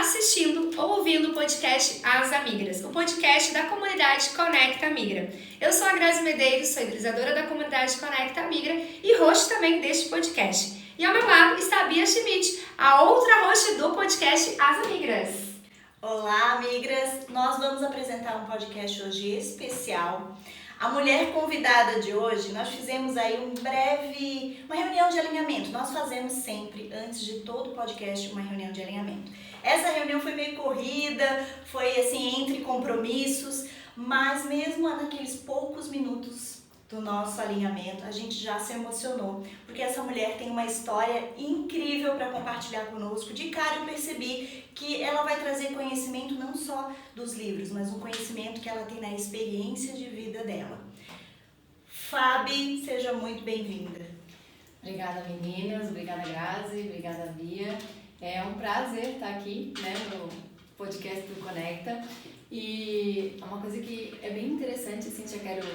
assistindo ou ouvindo o podcast As Amigras, o podcast da comunidade Conecta Migra. Eu sou a Grazi Medeiros, sou idealizadora da comunidade Conecta Migra e host também deste podcast. E ao meu lado está a Bia Schmidt, a outra host do podcast As Amigras. Olá, amigas! Nós vamos apresentar um podcast hoje especial. A mulher convidada de hoje, nós fizemos aí uma reunião de alinhamento. Nós fazemos sempre, antes de todo podcast, uma reunião de alinhamento. Essa reunião foi meio corrida, foi assim, entre compromissos, mas mesmo naqueles poucos minutos do nosso alinhamento, a gente já se emocionou, porque essa mulher tem uma história incrível para compartilhar conosco. De cara eu percebi que ela vai trazer conhecimento não só dos livros, mas um conhecimento que ela tem na experiência de vida dela. Fabi, seja muito bem-vinda. Obrigada, meninas, obrigada, Grazi, obrigada, Bia. É um prazer estar aqui, no podcast do Conecta. E é uma coisa que é bem interessante, assim, já quero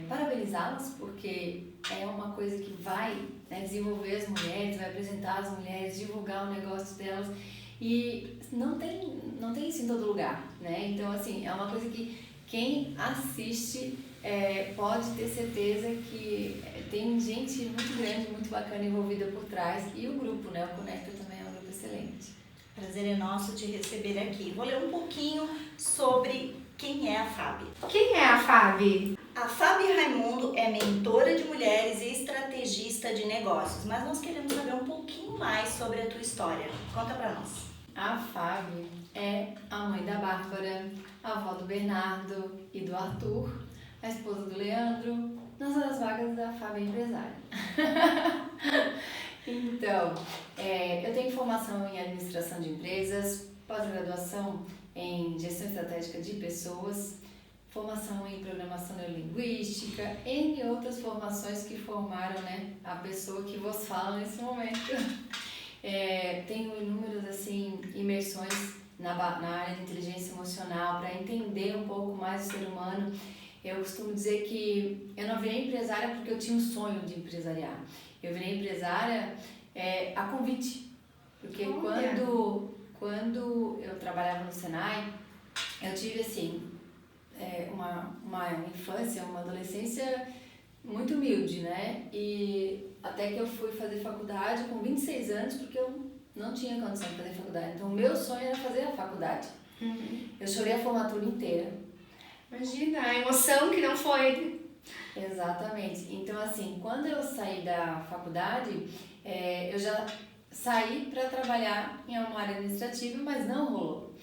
parabenizá-las, porque é uma coisa que vai desenvolver as mulheres, vai apresentar as mulheres, divulgar o negócio delas, e não tem isso em todo lugar, né? Então, assim, é uma coisa que quem assiste pode ter certeza que tem gente muito grande, muito bacana envolvida por trás, e o grupo, o Conecta também é um grupo excelente. Prazer é nosso te receber aqui. Vou ler um pouquinho sobre quem é a Fabi. Quem é a Fabi? A Fabi Raimundo é mentora de mulheres e estrategista de negócios, mas nós queremos saber um pouquinho mais sobre a tua história. Conta pra nós. A Fabi é a mãe da Bárbara, a avó do Bernardo e do Arthur, a esposa do Leandro, nas horas vagas da Fabi empresária. Então, eu tenho formação em administração de empresas, pós-graduação em gestão estratégica de pessoas, formação em programação neurolinguística, entre outras formações que formaram a pessoa que vos fala nesse momento. Tenho inúmeras imersões na área de inteligência emocional para entender um pouco mais o ser humano. Eu costumo dizer que eu não virei empresária porque eu tinha um sonho de empresariar. Eu virei empresária a convite, porque quando eu trabalhava no Senai, eu tive uma infância, uma adolescência muito humilde, e até que eu fui fazer faculdade com 26 anos, porque eu não tinha condição de fazer faculdade. Então o meu sonho era fazer a faculdade. Eu chorei a formatura inteira. Imagina, a emoção que não foi. Exatamente. Então, quando eu saí da faculdade, eu já saí para trabalhar em uma área administrativa, mas não rolou.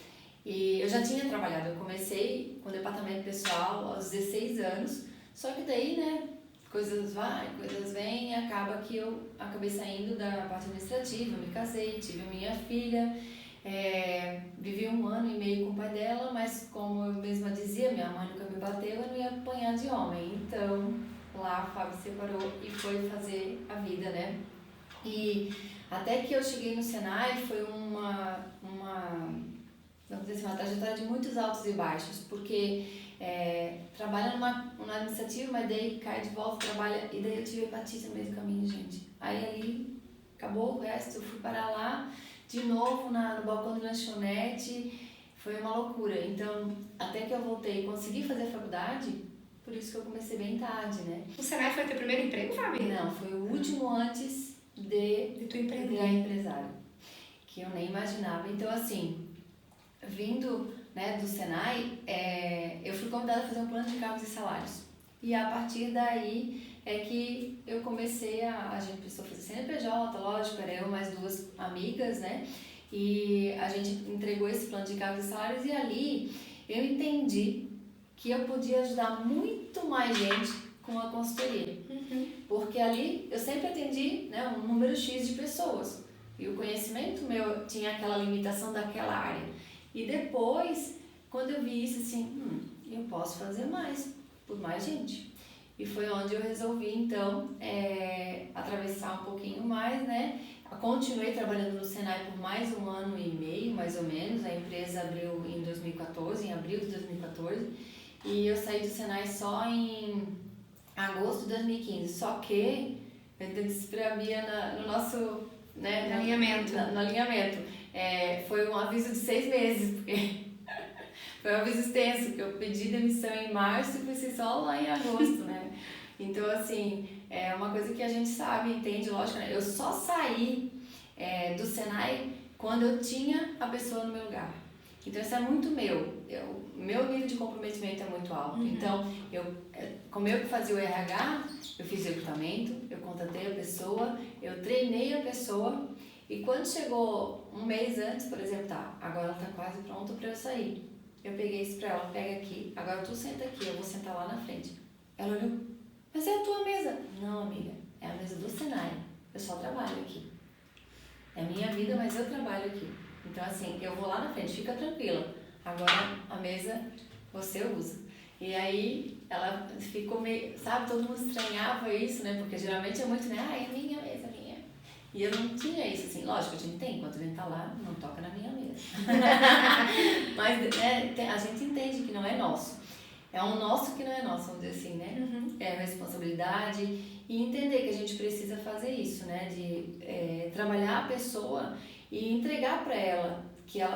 E eu já tinha trabalhado, eu comecei com departamento pessoal aos 16 anos, só que daí, coisas vêm, e acaba que eu acabei saindo da parte administrativa, me casei, tive a minha filha. Vivi 1 ano e meio com o pai dela, mas como eu mesma dizia, minha mãe nunca me bateu, eu não ia apanhar de homem. Então, lá a Fábio se separou e foi fazer a vida, E até que eu cheguei no Senai, foi uma trajetória de muitos altos e baixos, porque trabalha numa administrativa, mas daí cai de volta, trabalha, e daí eu tive hepatite no meio do caminho, gente. Aí ali, acabou o resto, eu fui parar lá, de novo no balcão de lanchonete, foi uma loucura. Então, até que eu voltei e consegui fazer a faculdade, por isso que eu comecei bem tarde, O Senai foi teu primeiro emprego, Fabi? Não, foi o último antes de tu empreender. Virar empresária, que eu nem imaginava. Então, vindo do Senai, eu fui convidada a fazer um plano de cargos e salários. E a partir daí é que eu comecei a gente precisou fazer CNPJ, lógico, era eu mais 2 amigas, E a gente entregou esse plano de cargos e salários, e ali eu entendi que eu podia ajudar muito mais gente com a consultoria. Porque ali eu sempre atendi um número X de pessoas. E o conhecimento meu tinha aquela limitação daquela área. E depois, quando eu vi isso, eu posso fazer mais, por mais gente. E foi onde eu resolvi, então, atravessar um pouquinho mais, Continuei trabalhando no Senai por mais 1 ano e meio, mais ou menos. A empresa abriu em 2014, em abril de 2014. E eu saí do Senai só em agosto de 2015. Só que, eu disse pra Bia no nosso alinhamento. No alinhamento. foi um aviso de 6 meses, porque foi um aviso extenso, que eu pedi demissão em março e fui ser só lá em agosto, né? Então, assim, é uma coisa que a gente sabe, entende, lógico, né? Eu só saí do Senai quando eu tinha a pessoa no meu lugar. Então, isso é muito meu. Meu nível de comprometimento é muito alto. Então, como eu que fazia o RH, eu fiz o recrutamento, eu contratei a pessoa, eu treinei a pessoa e quando chegou um mês antes, por exemplo, agora ela tá quase pronta para eu sair. Eu peguei isso pra ela, pega aqui, agora tu senta aqui, eu vou sentar lá na frente. Ela olhou, mas é a tua mesa. Não, amiga, é a mesa do Senai, eu só trabalho aqui. É a minha vida, mas eu trabalho aqui. Então, assim, eu vou lá na frente, fica tranquila. Agora, a mesa você usa. E aí, ela ficou meio, sabe, todo mundo estranhava isso, né? Porque geralmente é muito, né? É minha mesa, é minha. E eu não tinha isso, assim, lógico, a gente tem, enquanto a gente tá lá, não toca na minha mesa. Mas a gente entende que não é nosso. É um nosso que não é nosso, vamos dizer assim, né? É responsabilidade e entender que a gente precisa fazer isso, né? De trabalhar a pessoa e entregar para ela,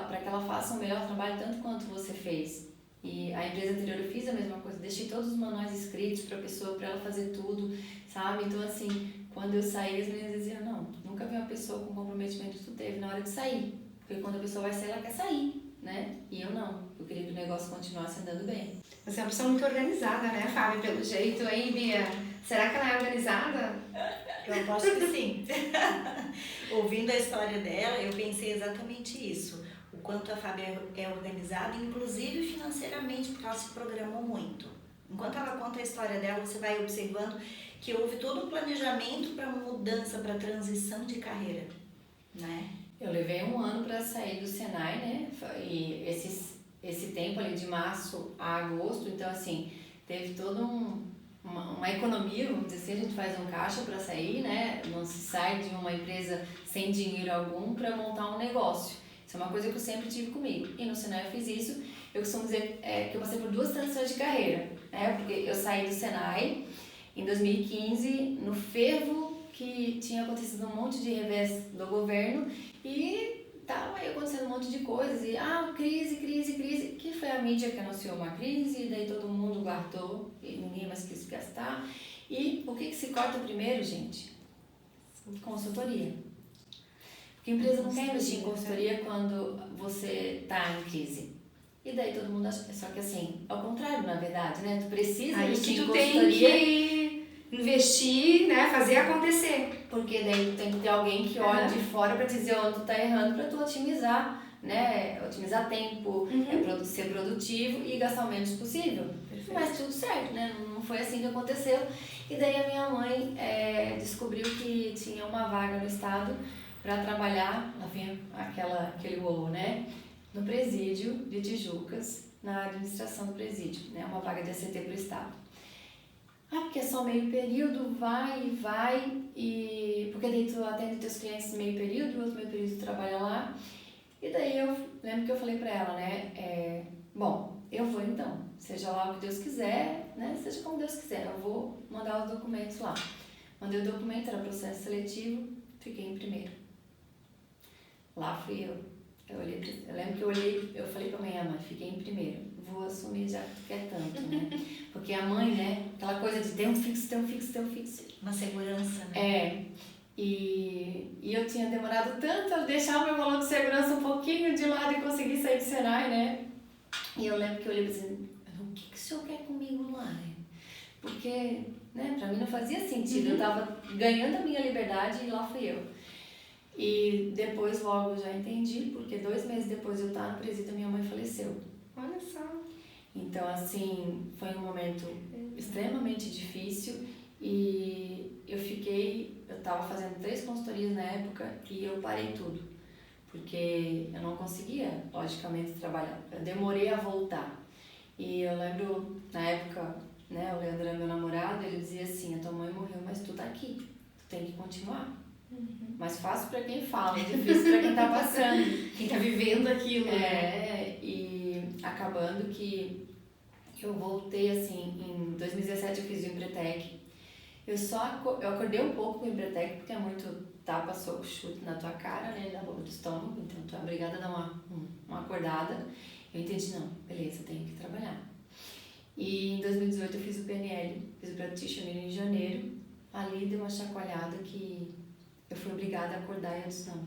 para que ela faça o melhor trabalho tanto quanto você fez. E a empresa anterior eu fiz a mesma coisa, deixei todos os manuais escritos para a pessoa, para ela fazer tudo, sabe? Então, assim, quando eu saí, as meninas diziam, não, nunca vi uma pessoa com comprometimento que tu teve na hora de sair. Porque quando a pessoa vai sair, ela quer sair, né? E eu não, eu queria que o negócio continuasse andando bem. Você é uma pessoa muito organizada, né, Fábio, pelo jeito, hein, Bia? Será que ela é organizada? Eu aposto que sim. Ouvindo a história dela, eu pensei exatamente isso. O quanto a Fábia é organizada, inclusive financeiramente, porque ela se programou muito. Enquanto ela conta a história dela, você vai observando que houve todo um planejamento para mudança, para transição de carreira, né? Eu levei 1 ano para sair do Senai, né? E esse tempo ali de março a agosto, então assim, teve toda uma economia, vamos dizer assim, a gente faz um caixa para sair, né? Não se sai de uma empresa sem dinheiro algum para montar um negócio. Isso é uma coisa que eu sempre tive comigo. E no Senai eu fiz isso. Eu costumo dizer que eu passei por 2 transições de carreira, né? Porque eu saí do Senai em 2015, no fervo que tinha acontecido um monte de revés do governo e tava aí acontecendo um monte de coisas e crise, que foi a mídia que anunciou uma crise e daí todo mundo guardou e ninguém mais quis gastar. E o que se corta primeiro, gente? Consultoria. Porque a empresa não quer investir em consultoria quando você tá em crise. E daí todo mundo acha, só que assim, ao contrário, na verdade, né? Tu precisa investir em consultoria. Tem que investir, né? Fazer acontecer. Porque daí tem que ter alguém que olhe de fora para dizer onde tu tá errando para tu otimizar, né? Otimizar tempo, ser produtivo e gastar o menos possível. Perfeito. Mas tudo certo, né? Não foi assim que aconteceu. E daí a minha mãe descobriu que tinha uma vaga no estado para trabalhar, lá vem aquele uou, né? No presídio de Tijucas, na administração do presídio, né? Uma vaga de ACT para o estado. Porque é só meio período, vai, e porque daí tu atende teus clientes meio período, outro meio período tu trabalha lá. E daí eu lembro que eu falei pra ela, né, bom, eu vou então, seja lá o que Deus quiser, né, seja como Deus quiser, eu vou mandar os documentos lá. Mandei o documento, era processo seletivo, fiquei em primeiro. Lá fui eu. Eu lembro que eu falei pra mãe, fiquei em primeiro, vou assumir já que tu quer tanto, né? Porque a mãe, né, aquela coisa de ter um fixo. Uma segurança, né? E eu tinha demorado tanto a deixar o meu valor de segurança um pouquinho de lado e conseguir sair do Senai, né? E eu lembro que eu olhei pra assim, o que o senhor quer comigo lá, né? Porque, né, pra mim não fazia sentido, eu tava ganhando a minha liberdade e lá fui eu. E depois logo eu já entendi, porque 2 meses depois de eu estar no presídio, minha mãe faleceu. Olha só. Então, assim, foi um momento extremamente difícil e eu estava fazendo 3 consultorias na época e eu parei tudo, porque eu não conseguia, logicamente, trabalhar. Eu demorei a voltar. E eu lembro, na época, né, o Leandro era meu namorado, ele dizia assim, a tua mãe morreu, mas tu tá aqui, tu tem que continuar. Mais fácil para quem fala, difícil para quem tá passando. Quem tá vivendo aquilo, né? E acabando que eu voltei assim, em 2017 eu fiz o Empretec. Eu acordei um pouco com o Empretec porque é muito tapa, soco, chute na tua cara, né, na boca do estômago, então tu é obrigada a dar uma acordada. Eu entendi, não, beleza, tenho que trabalhar. E em 2018 eu fiz o PNL, fiz o practitioner em janeiro, ali deu uma chacoalhada que eu fui obrigada a acordar e eu disse, não,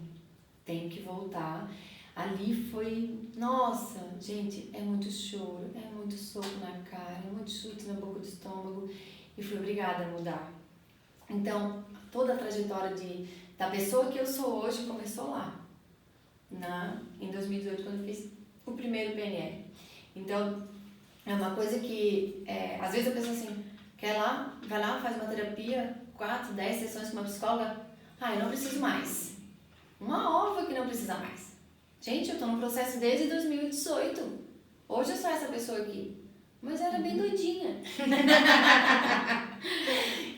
tenho que voltar. Ali foi, nossa, gente, é muito choro, é muito soco na cara, é muito chute na boca do estômago e fui obrigada a mudar. Então, toda a trajetória da pessoa que eu sou hoje começou lá, em 2018, quando eu fiz o primeiro PNL. Então, é uma coisa que, às vezes a pessoa assim, vai lá, faz uma terapia, 4, 10 sessões com uma psicóloga, eu não preciso mais. Uma ova que não precisa mais. Gente, eu tô no processo desde 2018. Hoje eu sou essa pessoa aqui. Mas eu era bem doidinha.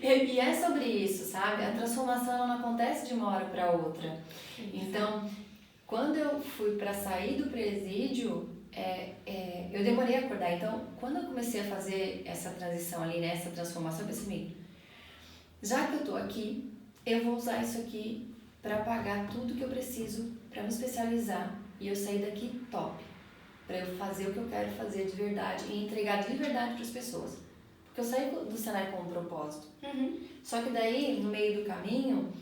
E é sobre isso, sabe? A transformação ela não acontece de uma hora para outra. Então, quando eu fui para sair do presídio, eu demorei a acordar. Então, quando eu comecei a fazer essa transição ali, né, essa transformação, eu pensei, já que eu tô aqui, eu vou usar isso aqui para pagar tudo que eu preciso para me especializar e eu sair daqui top, para eu fazer o que eu quero fazer de verdade e entregar de verdade para as pessoas. Porque eu saí do Senai com um propósito. Só que daí, no meio do caminho,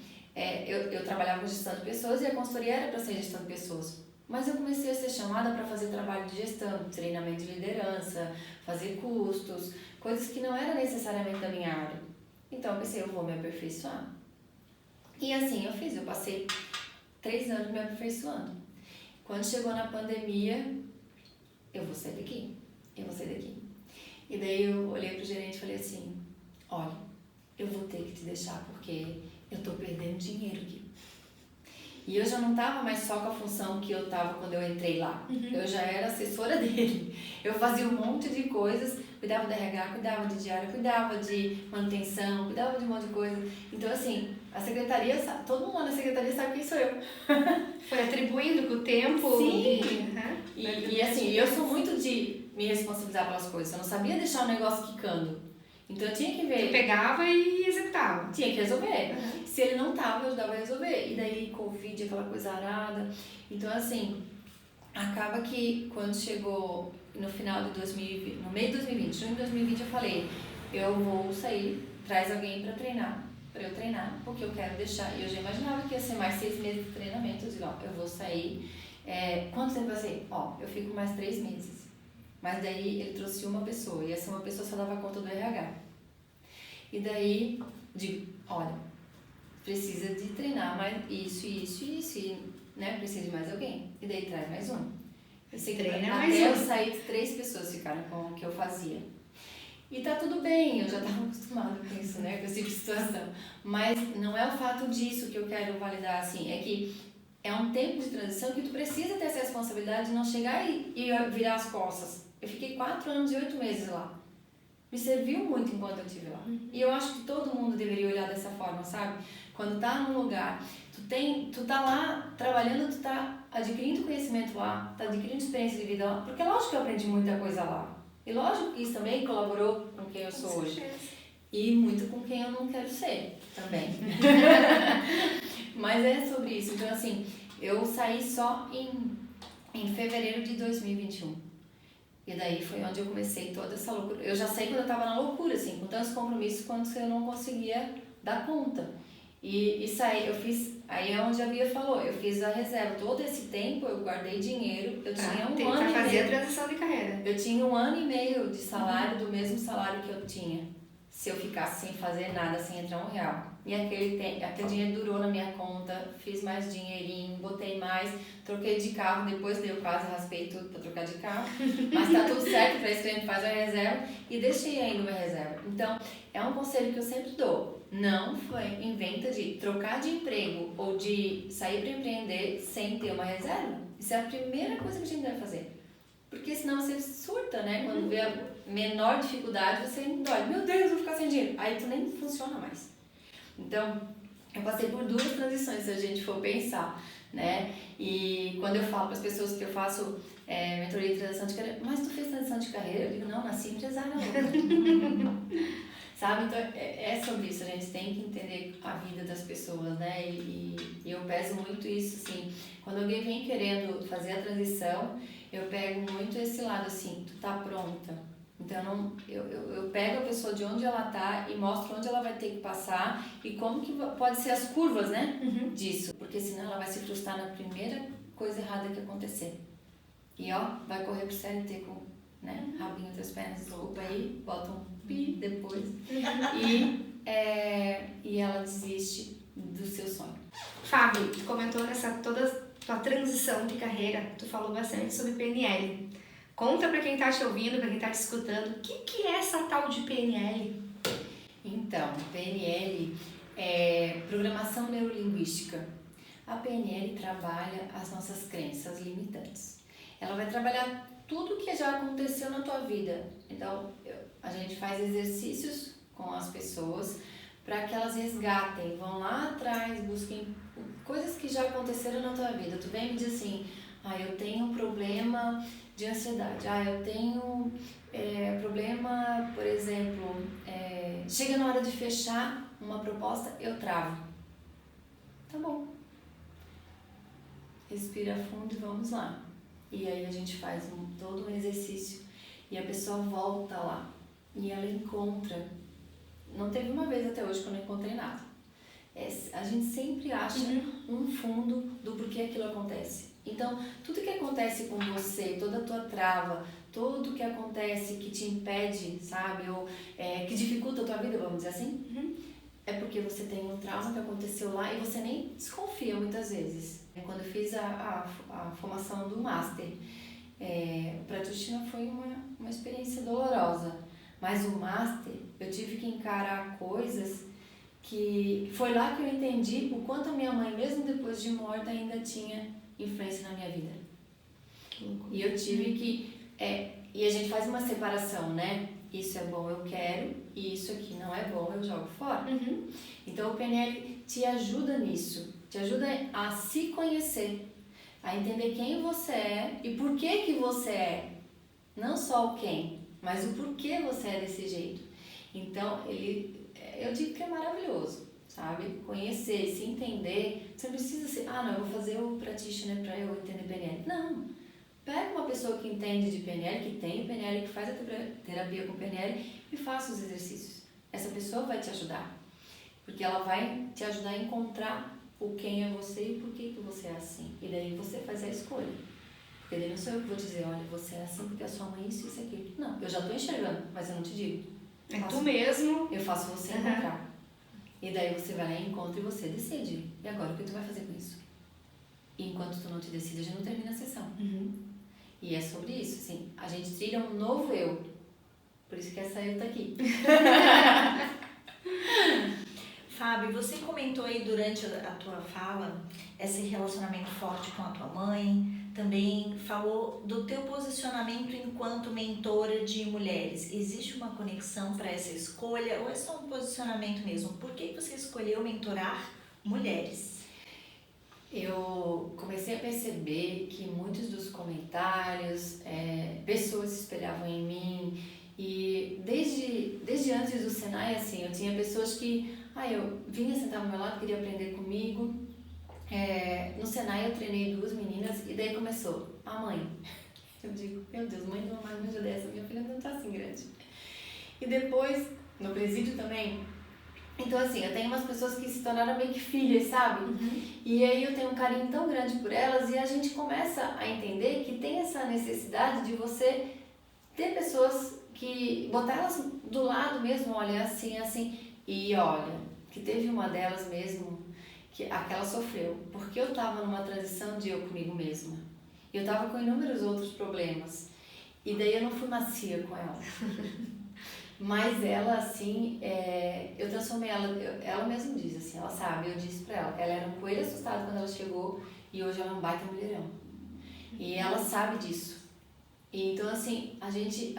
eu trabalhava com gestão de pessoas e a consultoria era para ser gestão de pessoas. Mas eu comecei a ser chamada para fazer trabalho de gestão, treinamento de liderança, fazer custos, coisas que não eram necessariamente da minha área. Então eu pensei, eu vou me aperfeiçoar. E assim eu fiz, eu passei 3 anos me aperfeiçoando. Quando chegou na pandemia, eu vou sair daqui. E daí eu olhei pro gerente e falei assim, olha, eu vou ter que te deixar porque eu tô perdendo dinheiro aqui. E eu já não tava mais só com a função que eu tava quando eu entrei lá. Eu já era assessora dele. Eu fazia um monte de coisas, cuidava da RH, cuidava de diária, cuidava de manutenção, cuidava de um monte de coisa. Então assim, a secretaria, todo mundo na secretaria sabe quem sou eu. Foi atribuindo com o tempo. Sim. E assim, eu sou muito de me responsabilizar pelas coisas. Eu não sabia deixar o negócio quicando. Então eu tinha que ver. Tu pegava e executava. Tinha que resolver. Se ele não tava, eu ajudava a resolver. E daí, Covid, aquela coisa arada. Então, assim, acaba que quando chegou no final de 2020, no meio de 2020, junho de 2020, eu falei, eu vou sair, traz alguém pra eu treinar, porque eu quero deixar. E eu já imaginava que ia ser mais 6 meses de treinamento. Eu digo, eu vou sair. Quanto tempo vai ser? Eu fico mais 3 meses. Mas daí ele trouxe uma pessoa, e essa uma pessoa só dava conta do RH. E daí, digo, olha, precisa de treinar mais isso, e, né, precisa de mais alguém. E daí traz mais um. Eu sei que até eu sair, 3 pessoas ficaram com o que eu fazia. E tá tudo bem, eu já estava acostumada com isso, né, com essa tipo de situação. Mas não é o fato disso que eu quero validar, assim, é que é um tempo de transição que tu precisa ter essa responsabilidade de não chegar e virar as costas. Eu fiquei 4 anos e 8 meses lá. Me serviu muito enquanto eu estive lá. E eu acho que todo mundo deveria olhar dessa forma, sabe? Quando tá num lugar, tu tá lá trabalhando, tu tá adquirindo conhecimento lá, tá adquirindo experiência de vida lá, porque é lógico que eu aprendi muita coisa lá. E lógico que isso também colaborou com quem eu sou hoje. E muito com quem eu não quero ser também. Mas é sobre isso. Então, assim, eu saí só em fevereiro de 2021. E daí foi onde eu comecei toda essa loucura. Eu já sei quando eu tava na loucura, assim, com tantos compromissos quanto eu não conseguia dar conta. E saí, eu fiz, aí é onde a Bia falou, eu fiz a reserva. Todo esse tempo eu guardei dinheiro, eu tinha um ano e meio. Pra fazer a transição de carreira. Eu tinha 1 ano e meio de salário, do mesmo salário que eu tinha, se eu ficasse sem fazer nada, sem entrar R$1. E aquele dinheiro durou na minha conta, fiz mais dinheirinho, botei mais, troquei de carro, depois eu quase raspei tudo pra trocar de carro, mas tá tudo certo, pra isso que a gente faz a reserva, e deixei ainda uma reserva. Então, é um conselho que eu sempre dou, não inventa de trocar de emprego ou de sair para empreender sem ter uma reserva. Isso é a primeira coisa que a gente deve fazer. Porque senão você surta, né? Quando vê a menor dificuldade, você dói. Meu Deus, eu vou ficar sem dinheiro. Aí tu nem funciona mais. Então, eu passei por 2 transições, se a gente for pensar, né? E quando eu falo para as pessoas que eu faço mentoria de transição de carreira, mas tu fez transição de carreira? Eu digo, não, nasci empresária. sabe? Então é sobre isso, a gente tem que entender a vida das pessoas, né? E eu peso muito isso, assim, quando alguém vem querendo fazer a transição, eu pego muito esse lado, assim, tu tá pronta? Então eu pego a pessoa de onde ela tá e mostro onde ela vai ter que passar e como que pode ser as curvas, né? Disso, porque senão ela vai se frustrar na primeira coisa errada que acontecer. E ó, vai correr pro CLT com, né, rabinho entre as pernas, desculpa aí, bota um pi depois. E ela desiste do seu sonho. Fábio, tu comentou nessa toda tua transição de carreira, tu falou bastante sobre PNL. Conta pra quem tá te ouvindo, pra quem tá te escutando, o que é essa tal de PNL? Então, PNL é Programação Neurolinguística. A PNL trabalha as nossas crenças limitantes. Ela vai trabalhar tudo que já aconteceu na tua vida. Então, a gente faz exercícios com as pessoas para que elas resgatem, vão lá atrás, busquem coisas que já aconteceram na tua vida. Tu vem e me diz assim, eu tenho um problema de ansiedade, eu tenho problema, por exemplo, chega na hora de fechar uma proposta, eu travo. Tá bom. Respira fundo e vamos lá. E aí a gente faz todo um exercício e a pessoa volta lá e ela encontra. Não teve uma vez até hoje que eu não encontrei nada. A gente sempre acha um fundo do porquê aquilo acontece. Então, tudo que acontece com você, toda a tua trava, tudo que acontece que te impede, sabe, ou que dificulta a tua vida, vamos dizer assim, é porque você tem um trauma que aconteceu lá e você nem desconfia muitas vezes. Quando eu fiz a formação do Master, para a Tuxina foi uma experiência dolorosa, mas o Master eu tive que encarar coisas que foi lá que eu entendi o quanto a minha mãe, mesmo depois de morta, ainda tinha influência na minha vida. E eu tive que... e a gente faz uma separação, né? Isso é bom, eu quero, e isso aqui não é bom, eu jogo fora. Então o PNL te ajuda nisso, te ajuda a se conhecer, a entender quem você é e por que você é. Não só o quem, mas o porquê você é desse jeito. Então, eu digo que é maravilhoso, sabe? Conhecer, se entender. Você não precisa ser, eu vou fazer o practitioner para eu entender PNL. Não. Pega uma pessoa que entende de PNL, que tem PNL, que faz a terapia com PNL e faça os exercícios. Essa pessoa vai te ajudar. Porque ela vai te ajudar a encontrar o quem é você e por que você é assim. E daí você faz a escolha. Porque daí não sou eu que vou dizer, olha, você é assim porque a sua mãe isso, isso, aquilo. Não, eu já estou enxergando, mas eu não te digo. É tu mesmo. Eu faço você encontrar. E daí você vai lá e encontra e você decide. E agora, o que tu vai fazer com isso? E enquanto tu não te decide, a gente não termina a sessão. E é sobre isso, assim, a gente trilha um novo eu. Por isso que essa eu tá aqui. Fábio, você comentou aí durante a tua fala esse relacionamento forte com a tua mãe, também falou do teu posicionamento enquanto mentora de mulheres. Existe uma conexão para essa escolha ou é só um posicionamento mesmo? Por que você escolheu mentorar mulheres? Eu comecei a perceber que muitos dos comentários, pessoas se espelhavam em mim e desde antes do Senai, assim, eu tinha pessoas que, eu vinha sentar ao meu lado, queria aprender comigo. No Senai eu treinei 2 meninas e daí começou, a mãe. Eu digo, meu Deus, mãe de uma marmanja dessa, minha filha não tá assim grande. E depois, no presídio também, então assim, eu tenho umas pessoas que se tornaram meio que filhas, sabe? E aí eu tenho um carinho tão grande por elas e a gente começa a entender que tem essa necessidade de você ter pessoas que, botar elas do lado mesmo, olha, assim, assim. E olha, que teve uma delas mesmo, que aquela sofreu, porque eu tava numa transição de eu comigo mesma. Eu tava com inúmeros outros problemas. E daí eu não fui macia com ela. Mas ela, assim, eu transformei ela mesma diz, assim, ela sabe, eu disse pra ela era um coelho assustado quando ela chegou e hoje ela é um baita mulherão. E ela sabe disso. E então, assim, a gente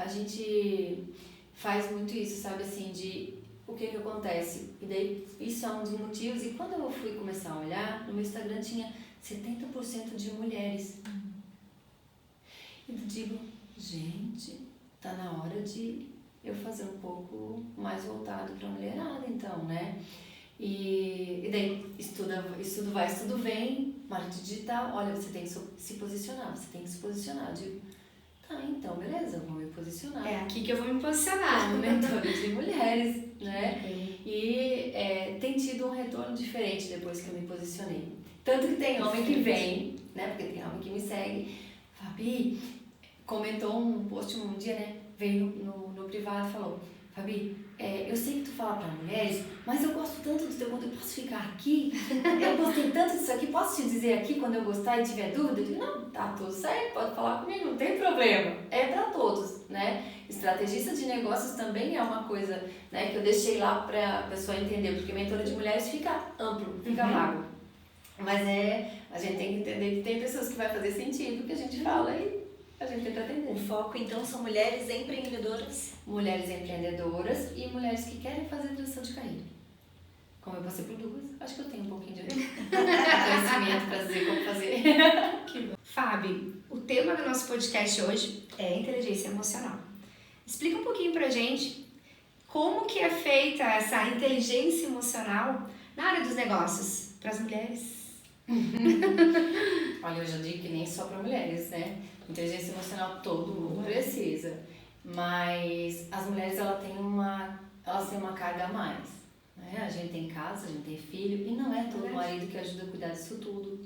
faz muito isso, sabe, assim, de o que acontece. E daí, isso é um dos motivos. E quando eu fui começar a olhar, no meu Instagram tinha 70% de mulheres. E eu digo, gente, tá na hora de eu fazer um pouco mais voltado para a mulherada, então, né? E daí, estudo vai, estudo vem, marketing digital, olha, você tem que se posicionar, você tem que se posicionar. Eu digo, tá, então, beleza, eu vou me posicionar. É aqui que eu vou me posicionar. Como mentora de mulheres, né? E tem tido um retorno diferente depois que eu me posicionei. Tanto que tem homem que vem, né? Porque tem homem que me segue. Fabi, comentou um post um dia, né? Veio no privado e falou, Fabi, eu sei que tu fala pra mulheres, mas eu gosto tanto do teu conteúdo, eu posso ficar aqui? Eu gostei tanto disso aqui, posso te dizer aqui quando eu gostar e tiver dúvida? Eu digo, não, tá tudo certo, pode falar comigo, não tem problema. É pra todos, né? Estrategista de negócios também é uma coisa, né, que eu deixei lá pra pessoa entender, porque mentora de mulheres fica amplo, fica vago. Mas a gente tem que entender que tem pessoas que vai fazer sentido o que a gente fala e a gente tenta atender. O foco, então, são mulheres empreendedoras? Mulheres empreendedoras e mulheres que querem fazer transição de carreira. Como eu passei por duas, acho que eu tenho um pouquinho de conhecimento para dizer como fazer. Que bom. Fábio, o tema do nosso podcast hoje é inteligência emocional. Explica um pouquinho pra gente como que é feita essa inteligência emocional na área dos negócios para as mulheres. Olha, eu já digo que nem só para mulheres, né? Inteligência emocional todo mundo precisa, mas as mulheres elas têm uma carga a mais, né? A gente tem casa, a gente tem filho e não é todo marido que ajuda a cuidar disso tudo.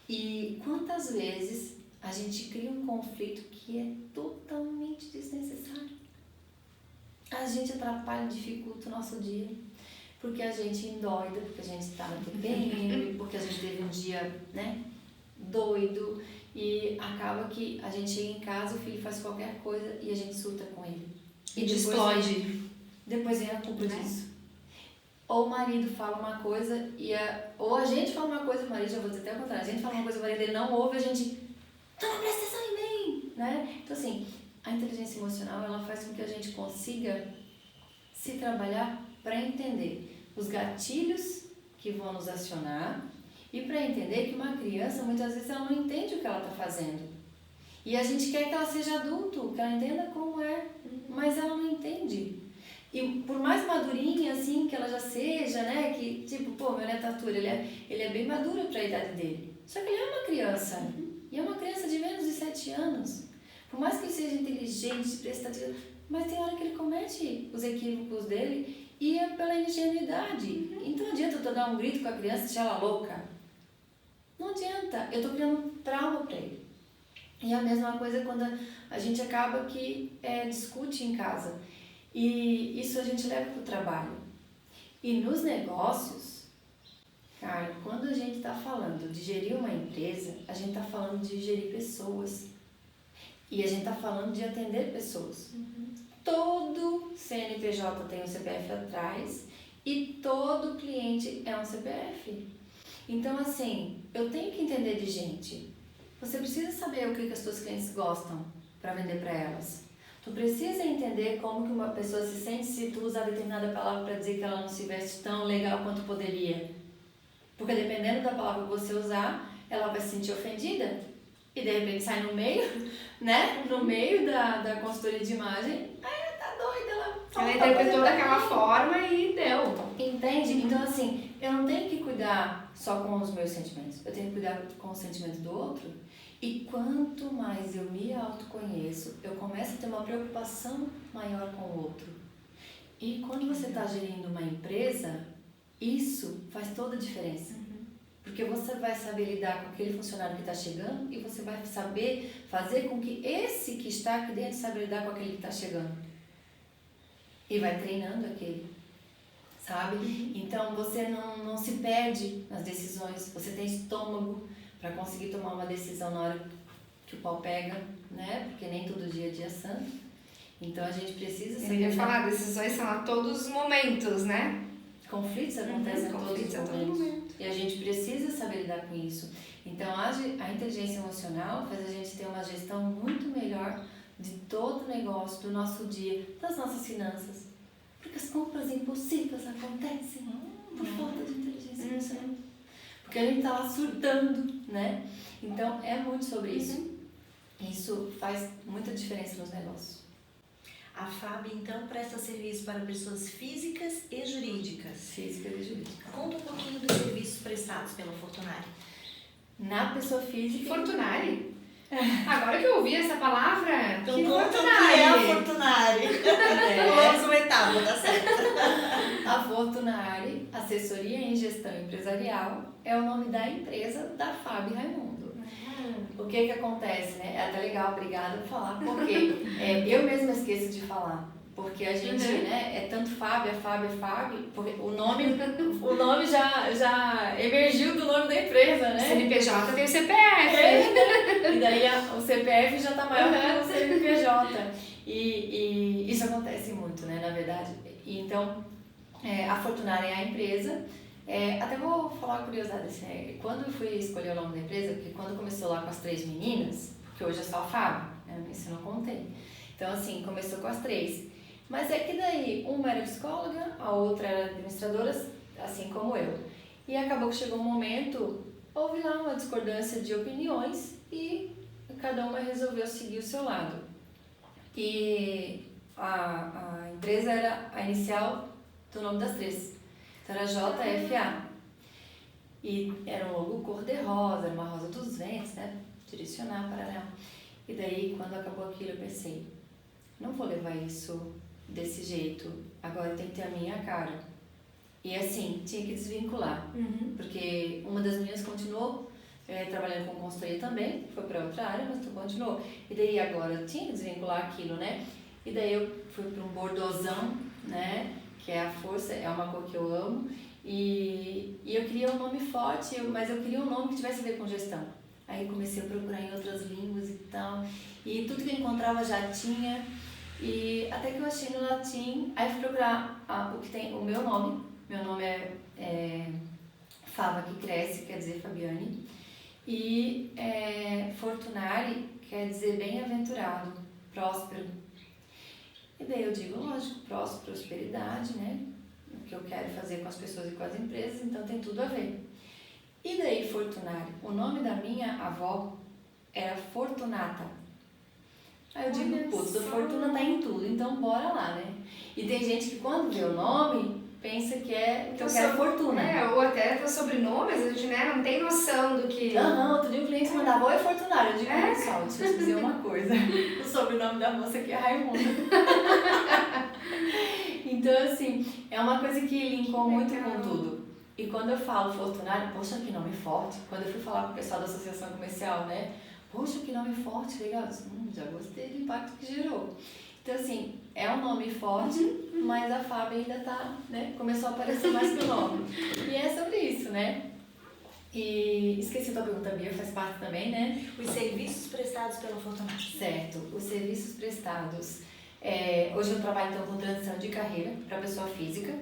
E quantas vezes a gente cria um conflito que é totalmente desnecessário? A gente atrapalha e dificulta o nosso dia. Porque a gente endoida, porque a gente está na TPM, porque a gente teve um dia, né, doido, e acaba que a gente chega em casa, o filho faz qualquer coisa e a gente surta com ele. E explode. Depois vem a culpa disso. Ou o marido fala uma coisa, ou a gente fala uma coisa, o marido, já vou dizer até o contrário, a gente fala uma coisa, o marido ele não ouve, a gente, tu não presta atenção em mim, né? Então assim, a inteligência emocional, ela faz com que a gente consiga se trabalhar para entender os gatilhos que vão nos acionar e para entender que uma criança, muitas vezes, ela não entende o que ela está fazendo. E a gente quer que ela seja adulto, que ela entenda como é, mas ela não entende. E por mais madurinha, assim, que ela já seja, né, que tipo, pô, meu neto Arthur, ele é bem maduro para a idade dele. Só que ele é uma criança, e é uma criança de menos de 7 anos. Por mais que ele seja inteligente, prestativo, mas tem hora que ele comete os equívocos dele e é pela ingenuidade. Então não adianta eu dar um grito com a criança e deixar ela louca. Não adianta, eu estou criando um trauma para ele. E a mesma coisa quando a gente acaba que discute em casa. E isso a gente leva para o trabalho. E nos negócios, cara, quando a gente está falando de gerir uma empresa, a gente está falando de gerir pessoas. E a gente está falando de atender pessoas. Todo CNPJ tem um CPF atrás e todo cliente é um CPF. Então, assim, eu tenho que entender de gente. Você precisa saber o que as suas clientes gostam para vender para elas. Tu precisa entender como que uma pessoa se sente se tu usar determinada palavra para dizer que ela não se veste tão legal quanto poderia. Porque dependendo da palavra que você usar, ela vai se sentir ofendida. E de repente sai no meio, né? No meio da consultoria de imagem. Aí tá doida, ela interpretou daquela forma e deu. Entende? Então, assim, eu não tenho que cuidar só com os meus sentimentos. Eu tenho que cuidar com o sentimento do outro. E quanto mais eu me autoconheço, eu começo a ter uma preocupação maior com o outro. E quando você está gerindo uma empresa, isso faz toda a diferença. Porque você vai saber lidar com aquele funcionário que está chegando e você vai saber fazer com que esse que está aqui dentro saiba lidar com aquele que está chegando. E vai treinando aquele, sabe? Então você não se perde nas decisões, você tem estômago para conseguir tomar uma decisão na hora que o pau pega, né? Porque nem todo dia é dia santo. Então a gente precisa saber. Eu ia falar, decisões são a todos os momentos, né? Conflitos acontecem a todos os momentos. E a gente precisa saber lidar com isso. Então a inteligência emocional faz a gente ter uma gestão muito melhor de todo o negócio, do nosso dia, das nossas finanças. Porque as compras impossíveis acontecem por falta de inteligência emocional. Porque a gente está lá surtando, né? Então é muito sobre isso. Isso faz muita diferença nos negócios. A FAB, então, presta serviço para pessoas físicas e jurídicas. Físicas e jurídicas. Conta um pouquinho dos serviços prestados pela Fortunari. Na pessoa física... Fortunari? Agora que eu ouvi essa palavra, Então, que conta o que Fortunari? é a Fortunari. Pulamos uma etapa, tá certo? A Fortunari, Assessoria em Gestão Empresarial, é o nome da empresa da FAB Raimundo. O que acontece, né? É até legal, obrigada por falar, porque eu mesma esqueço de falar. Porque a gente, né, é tanto FAB, porque o nome já emergiu do nome da empresa, né? CNPJ tem o CPF. E daí o CPF já tá maior que o CNPJ. E isso acontece muito, né, na verdade. Então, a Fortunari é a empresa. Até vou falar uma curiosidade assim, né? Quando eu fui escolher o nome da empresa, porque quando começou lá com as 3 meninas, porque hoje é só a FAB, né? Isso eu não contei. Então, assim, começou com as 3. Mas é que daí, uma era psicóloga, a outra era administradora, assim como eu. E acabou que chegou um momento, houve lá uma discordância de opiniões e cada uma resolveu seguir o seu lado. E a empresa era a inicial do nome das 3. Então era JFA. E era um logo cor-de-rosa, era uma rosa dos ventos, né? Direcionar para lá. E daí, quando acabou aquilo, eu pensei, não vou levar isso desse jeito, agora tem que ter a minha cara. E assim, tinha que desvincular, porque uma das meninas continuou trabalhando com consultoria também, foi para outra área, mas continuou. E daí agora tinha que desvincular aquilo, né? E daí eu fui para um bordozão, né? Que é a força, é uma cor que eu amo. E eu queria um nome forte, mas eu queria um nome que tivesse a ver com gestão. Aí comecei a procurar em outras línguas e tal, e tudo que eu encontrava já tinha. E até que eu achei no latim, aí fui procurar o que tem o meu nome é Fava que cresce, quer dizer Fabiane, e Fortunari quer dizer bem-aventurado, próspero. E daí eu digo, lógico, prosperidade, né? O que eu quero fazer com as pessoas e com as empresas, então tem tudo a ver. E daí Fortunari, o nome da minha avó era Fortunata. Aí eu digo, putz, a fortuna tá em tudo, então bora lá, né? E tem gente que quando vê o nome, pensa que eu quero fortuna. Ou até o sobrenome, a gente não tem noção do que... Outro dia o cliente mandava, oi Fortunário, eu digo, pessoal, deixa eu te dizer uma coisa, o sobrenome da moça aqui é Raimunda. Então assim, é uma coisa que linkou muito com tudo. E quando eu falo Fortunário, poxa, que nome forte. Quando eu fui falar com o pessoal da associação comercial, né? Poxa, que nome forte, legal. Eu disse, já gostei do impacto que gerou. Então, assim, é um nome forte, mas a FAB ainda tá, né? Começou a aparecer mais que o nome. E é sobre isso, né? E esqueci a tua pergunta, Bia, faz parte também, né? Os serviços prestados pela Fortunari. Certo, os serviços prestados. Hoje eu trabalho, então, com transição de carreira para pessoa física.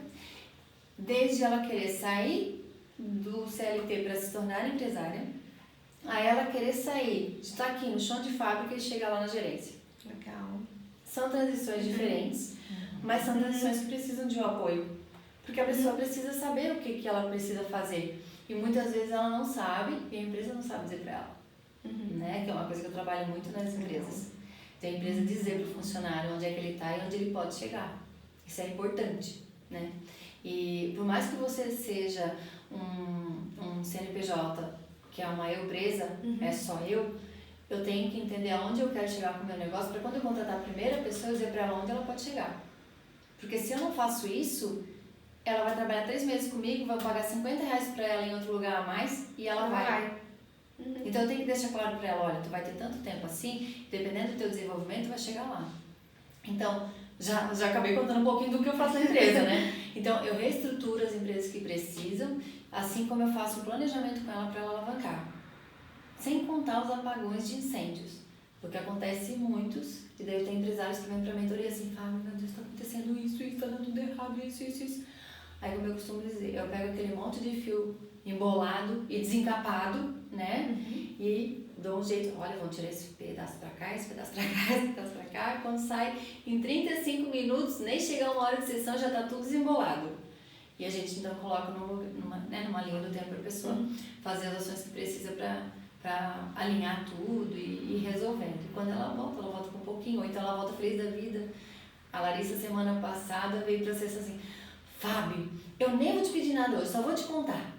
Desde ela querer sair do CLT para se tornar empresária, a ela querer sair de estar aqui no chão de fábrica e chegar lá na gerência. Legal. São transições diferentes, mas são transições que precisam de um apoio. Porque a pessoa precisa saber o que ela precisa fazer. E muitas vezes ela não sabe e a empresa não sabe dizer para ela. Né? Que é uma coisa que eu trabalho muito nas empresas. Tem a empresa dizer para o funcionário onde é que ele está e onde ele pode chegar. Isso é importante, né? E por mais que você seja um CNPJ, que é uma empresa, é só eu tenho que entender aonde eu quero chegar com o meu negócio para quando eu contratar a primeira pessoa, eu dizer para ela onde ela pode chegar. Porque se eu não faço isso, ela vai trabalhar 3 meses comigo, vai pagar R$50 para ela em outro lugar a mais e ela vai. Então eu tenho que deixar claro para ela, olha, tu vai ter tanto tempo assim, dependendo do teu desenvolvimento, tu vai chegar lá. Então, já acabei contando um pouquinho do que eu faço na empresa, né? Então, eu reestruturo as empresas que precisam, assim como eu faço um planejamento com ela para ela alavancar. Sem contar os apagões de incêndios, porque acontece muitos, e daí eu tenho empresários que vêm para a mentoria assim, falam, meu Deus, está acontecendo isso, está dando tudo errado, isso. Aí, como eu costumo dizer, eu pego aquele monte de fio embolado e desencapado, né? E dou um jeito, olha, vamos tirar esse pedaço pra cá, esse pedaço pra cá, esse pedaço pra cá. Quando sai, em 35 minutos, nem chegar uma hora de sessão, já tá tudo desembolado. E a gente então coloca numa linha do tempo pra pessoa fazer as ações que precisa pra alinhar tudo e ir resolvendo. E quando ela volta com um pouquinho, ou então ela volta feliz da vida. A Larissa, semana passada, veio pra sexta assim, Fábio, eu nem vou te pedir nada hoje, só vou te contar.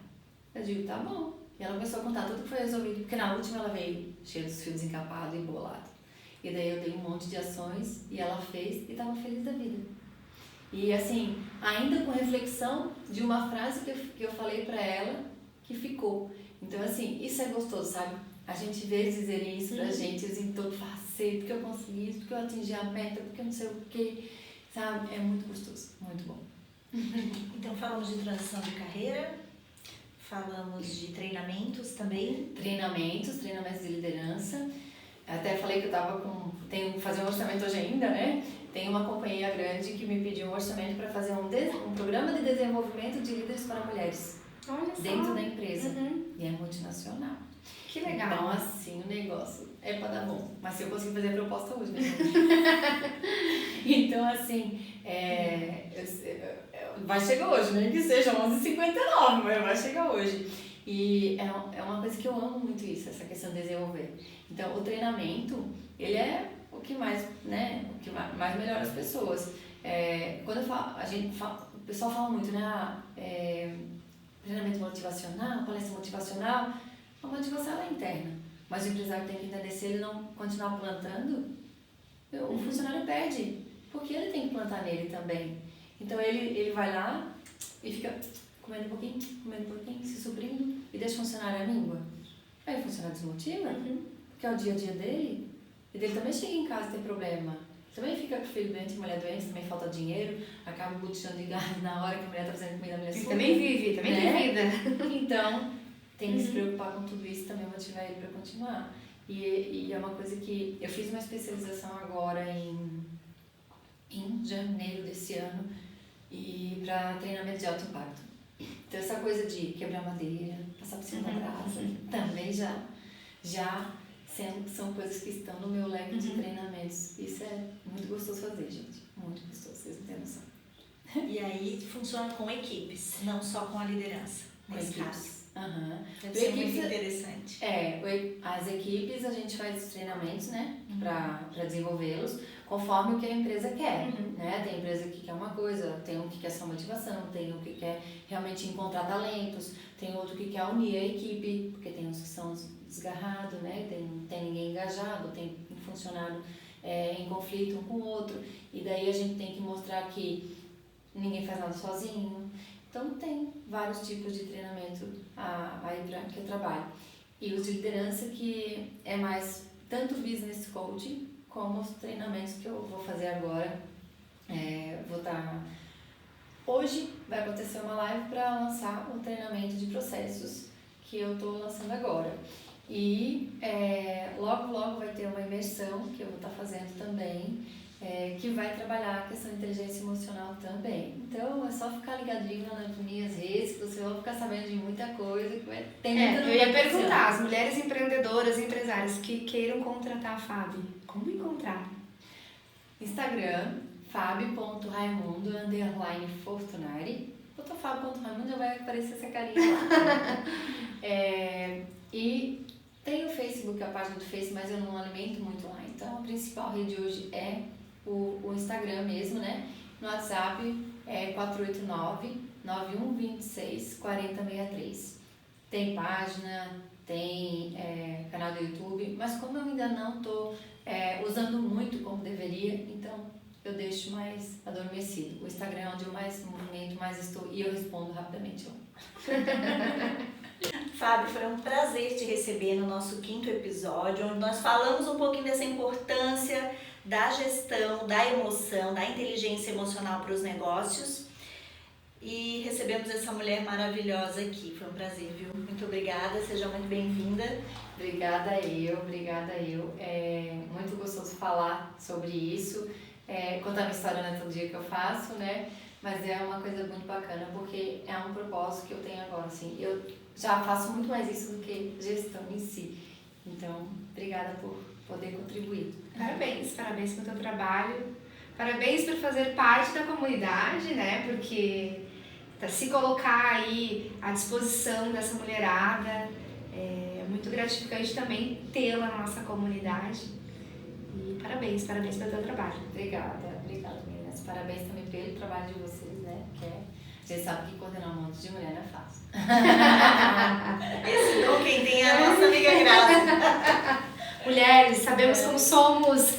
Eu digo, tá bom. E ela começou a contar tudo que foi resolvido, porque na última ela veio cheia dos fios encapados e embolado. E daí eu dei um monte de ações e ela fez e estava feliz da vida. E assim, ainda com reflexão de uma frase que eu falei pra ela que ficou. Então assim, isso é gostoso, sabe? A gente vê eles dizerem isso pra gente, eles em todo facete, porque eu consegui isso, porque eu atingi a meta, porque eu não sei o quê, sabe? É muito gostoso, muito bom. Então falamos de transição de carreira, falamos de treinamentos também. Treinamentos de liderança. Até falei que eu tenho que fazer um orçamento hoje ainda, né? Tem uma companhia grande que me pediu um orçamento para fazer um programa de desenvolvimento de líderes para mulheres. Olha só. Dentro da empresa. E é multinacional. Que legal. Então, assim, o negócio é para dar bom. Mas se eu conseguir fazer a proposta hoje, né? Então, assim, vai chegar hoje, nem que seja 11h59, mas vai chegar hoje. E é uma coisa que eu amo muito isso, essa questão de desenvolver. Então, o treinamento, ele é o que mais, né, o que mais melhora as pessoas. Quando eu falo, o pessoal fala muito, né, treinamento motivacional, palestra motivacional. A motivação é interna, mas o empresário tem que entender, se ele não continuar plantando, o funcionário perde, porque ele tem que plantar nele também. Então ele vai lá e fica comendo um pouquinho, se suprindo e deixa o funcionário à língua. Aí o funcionário desmotiva, porque é o dia a dia dele, e ele também chega em casa e tem problema. Também fica com o filho doente, mulher doente, também falta dinheiro, acaba botijando de gás na hora que a mulher está fazendo comida, a mulher surta. Também vive, tem vida. Então, tem que se preocupar com tudo isso, também motivar ele para continuar. E é uma coisa que eu fiz uma especialização agora em janeiro desse ano, e para treinamento de alto impacto. Então, essa coisa de quebrar madeira, passar por cima da brasa, também já são coisas que estão no meu leque de treinamentos. Isso é muito gostoso fazer, gente. Muito gostoso, vocês não têm noção. E aí funciona com equipes, não só com a liderança, nesse caso. Deve ser muito interessante. As equipes, a gente faz os treinamentos, né, para desenvolvê-los conforme o que a empresa quer, né? Tem empresa que quer uma coisa, tem um que quer só motivação, tem um que quer realmente encontrar talentos, tem outro que quer unir a equipe, porque tem uns que são desgarrados, né? Tem ninguém engajado, tem funcionário em conflito um com o outro, e daí a gente tem que mostrar que ninguém faz nada sozinho. Então tem vários tipos de treinamento aí que eu trabalho. E os de liderança, que é mais tanto business coaching como os treinamentos que eu vou fazer agora. Hoje vai acontecer uma live para lançar um treinamento de processos que eu estou lançando agora. E logo vai ter uma imersão que eu vou estar fazendo também, que vai trabalhar a questão de inteligência emocional também. Então é só ficar ligadinho nas minhas redes, que você vai ficar sabendo de muita coisa. Tem muita eu ia perguntar, as mulheres empreendedoras e empresárias que queiram contratar a Fábio, como encontrar? Instagram, fabi.raimundo_Fortunari. Botou Fábio.Raimundo, já vai aparecer essa carinha lá. E tem o Facebook, a página do Face, mas eu não alimento muito lá. Então a principal rede hoje é o Instagram mesmo, né? No WhatsApp é 489-9126-4063. Tem página, tem canal do YouTube, mas como eu ainda não estou usando muito como deveria, então eu deixo mais adormecido. O Instagram é onde eu mais movimento, mais estou, e eu respondo rapidamente lá. Fábio, foi um prazer te receber no nosso 5º episódio, onde nós falamos um pouquinho dessa importância da gestão, da emoção, da inteligência emocional para os negócios. E recebemos essa mulher maravilhosa aqui. Foi um prazer, viu? Muito obrigada, seja muito bem-vinda. Obrigada eu. É muito gostoso falar sobre isso. Contar minha história não é todo dia que eu faço, né? Mas é uma coisa muito bacana, porque é um propósito que eu tenho agora, assim. Eu já faço muito mais isso do que gestão em si. Então, obrigada por poder contribuir. Parabéns pelo teu trabalho. Parabéns por fazer parte da comunidade, né? Porque se colocar aí à disposição dessa mulherada é muito gratificante também tê-la na nossa comunidade. E parabéns pelo teu trabalho. Obrigada, menina. meninas. Parabéns também pelo trabalho de vocês, né? Vocês sabem que coordenar um monte de mulher não é fácil. Esse não, quem tem é a nossa amiga Graça. Mulheres, sabemos como somos.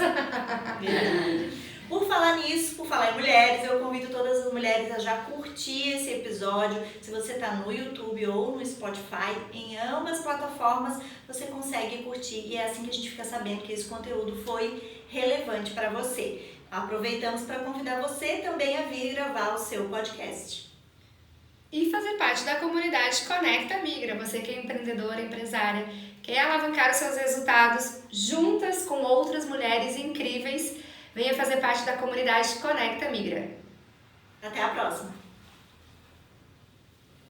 Verdade. Por falar nisso, por falar em mulheres, eu convido todas as mulheres a já curtir esse episódio. Se você está no YouTube ou no Spotify, em ambas plataformas você consegue curtir e é assim que a gente fica sabendo que esse conteúdo foi relevante para você. Aproveitamos para convidar você também a vir gravar o seu podcast. E fazer parte da comunidade Conecta Migra. Você que é empreendedora, empresária, quer alavancar os seus resultados juntas com outras mulheres incríveis, venha fazer parte da comunidade Conecta Migra. Até a próxima!